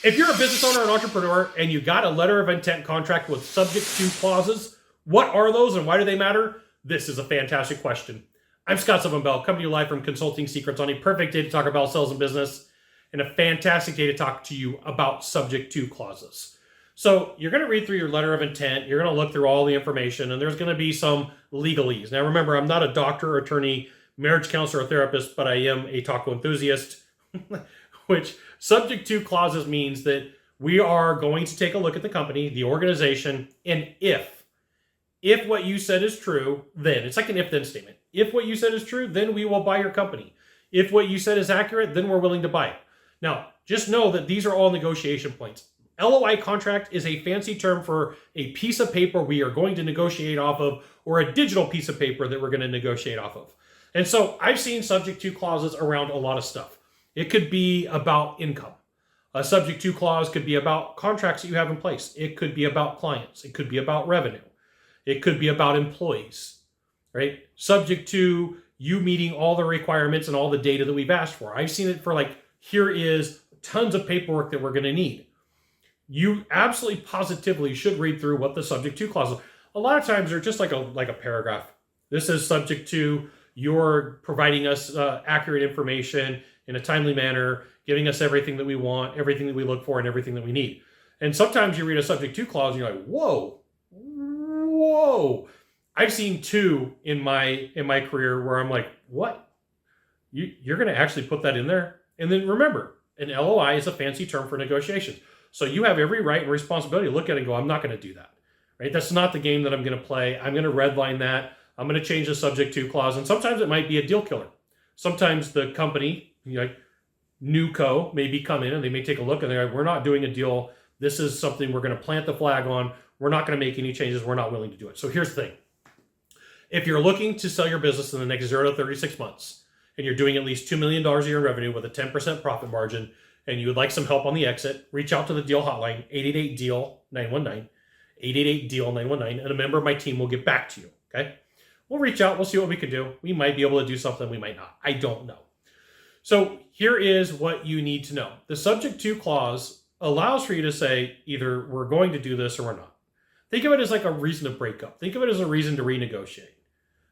If you're a business owner or an entrepreneur and you got a letter of intent contract with subject to clauses, what are those and why do they matter? This is a fantastic question. I'm Scott Sylvan, coming to you live from Consulting Secrets on a perfect day to talk about sales and business, and a fantastic day to talk to you about subject to clauses. So you're going to read through your letter of intent, you're going to look through all the information, and there's going to be some legalese. Now remember, I'm not a doctor, attorney, marriage counselor, or therapist, but I am a taco enthusiast, which subject to clauses means that we are going to take a look at the company, the organization, and if what you said is true, then it's like an if-then statement. If what you said is true, then we will buy your company. If what you said is accurate, then we're willing to buy it. Now, just know that these are all negotiation points. LOI contract is a fancy term for a piece of paper we are going to negotiate off of, or a digital piece of paper that we're going to negotiate off of. And so I've seen subject to clauses around a lot of stuff. It could be about income. A subject to clause could be about contracts that you have in place. It could be about clients. It could be about revenue. It could be about employees, right? Subject to you meeting all the requirements and all the data that we've asked for. I've seen it for here is tons of paperwork that we're going to need. You absolutely positively should read through what the subject to clause is. A lot of times they're just like a paragraph. This is subject to your providing us accurate information in a timely manner, giving us everything that we want, everything that we look for, and everything that we need. And sometimes you read a subject to clause and you're like, whoa. I've seen two in my career where I'm like, what? You're going to actually put that in there? And then remember, an LOI is a fancy term for negotiations. So you have every right and responsibility to look at it and go, I'm not going to do that, right? That's not the game that I'm going to play. I'm going to redline that. I'm going to change the subject to clause. And sometimes it might be a deal killer. Sometimes the company, Newco, maybe come in and they may take a look and they're like, we're not doing a deal. This is something we're going to plant the flag on. We're not going to make any changes. We're not willing to do it. So here's the thing. If you're looking to sell your business in the next 0 to 36 months, and you're doing at least $2 million a year in revenue with a 10% profit margin, and you would like some help on the exit, reach out to the deal hotline, 888-DEAL-919, 888-DEAL-919, and a member of my team will get back to you, okay? We'll reach out. We'll see what we can do. We might be able to do something. We might not. I don't know. So here is what you need to know. The subject to clause allows for you to say either we're going to do this or we're not. Think of it as like a reason to break up. Think of it as a reason to renegotiate.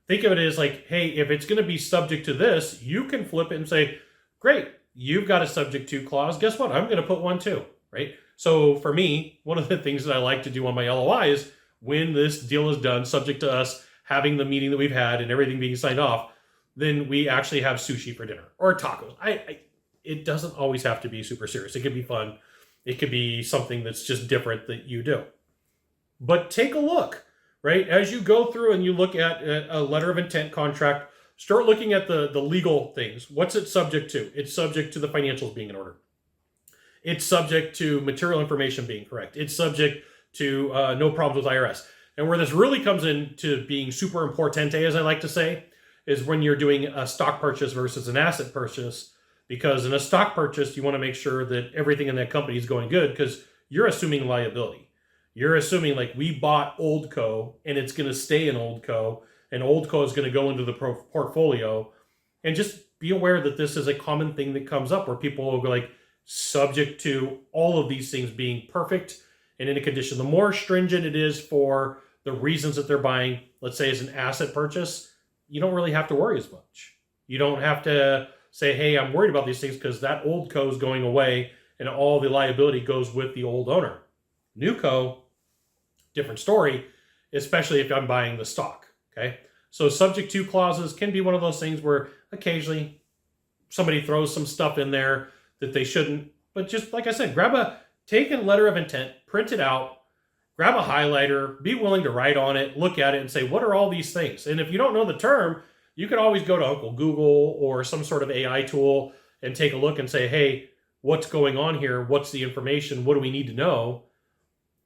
Think of it as like, hey, if it's going to be subject to this, you can flip it and say, great, you've got a subject to clause. Guess what? I'm going to put one too, right? So for me, one of the things that I like to do on my LOI is when this deal is done, subject to us having the meeting that we've had and everything being signed off, then we actually have sushi for dinner or tacos. It doesn't always have to be super serious. It could be fun. It could be something that's just different that you do. But take a look, right? As you go through and you look at a letter of intent contract, start looking at the legal things. What's it subject to? It's subject to the financials being in order. It's subject to material information being correct. It's subject to no problems with IRS. And where this really comes into being super importante, as I like to say, is when you're doing a stock purchase versus an asset purchase. Because in a stock purchase, you want to make sure that everything in that company is going good because you're assuming liability. You're assuming we bought Oldco and it's going to stay in Oldco and Oldco is going to go into the portfolio. And just be aware that this is a common thing that comes up where people will go subject to all of these things being perfect and in a condition. The more stringent it is for the reasons that they're buying, let's say as an asset purchase, you don't really have to worry as much. You don't have to say, hey, I'm worried about these things because that old co is going away and all the liability goes with the old owner. New co, different story, especially if I'm buying the stock, okay? So subject to clauses can be one of those things where occasionally somebody throws some stuff in there that they shouldn't, but just like I said, take a letter of intent, print it out, grab a highlighter, be willing to write on it, look at it and say, what are all these things? And if you don't know the term, you can always go to Uncle Google or some sort of AI tool and take a look and say, hey, what's going on here? What's the information? What do we need to know?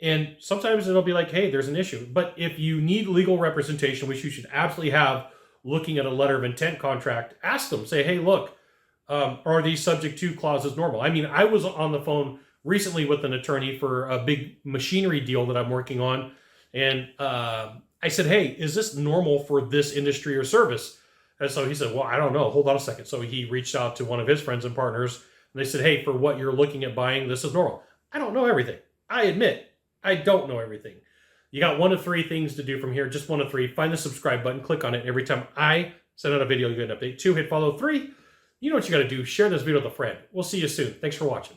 And sometimes it'll be like, hey, there's an issue. But if you need legal representation, which you should absolutely have looking at a letter of intent contract, ask them, say, hey, look, are these subject to clauses normal? I mean, I was on the phone recently with an attorney for a big machinery deal that I'm working on. And I said, hey, is this normal for this industry or service? And so he said, well, I don't know. Hold on a second. So he reached out to one of his friends and partners. And they said, hey, for what you're looking at buying, this is normal. I don't know everything. I admit, I don't know everything. You got 1 of 3 things to do from here, just 1 of 3. Find the subscribe button, click on it. Every time I send out a video, you get an update. 2, hit follow. 3, you know what you got to do. Share this video with a friend. We'll see you soon. Thanks for watching.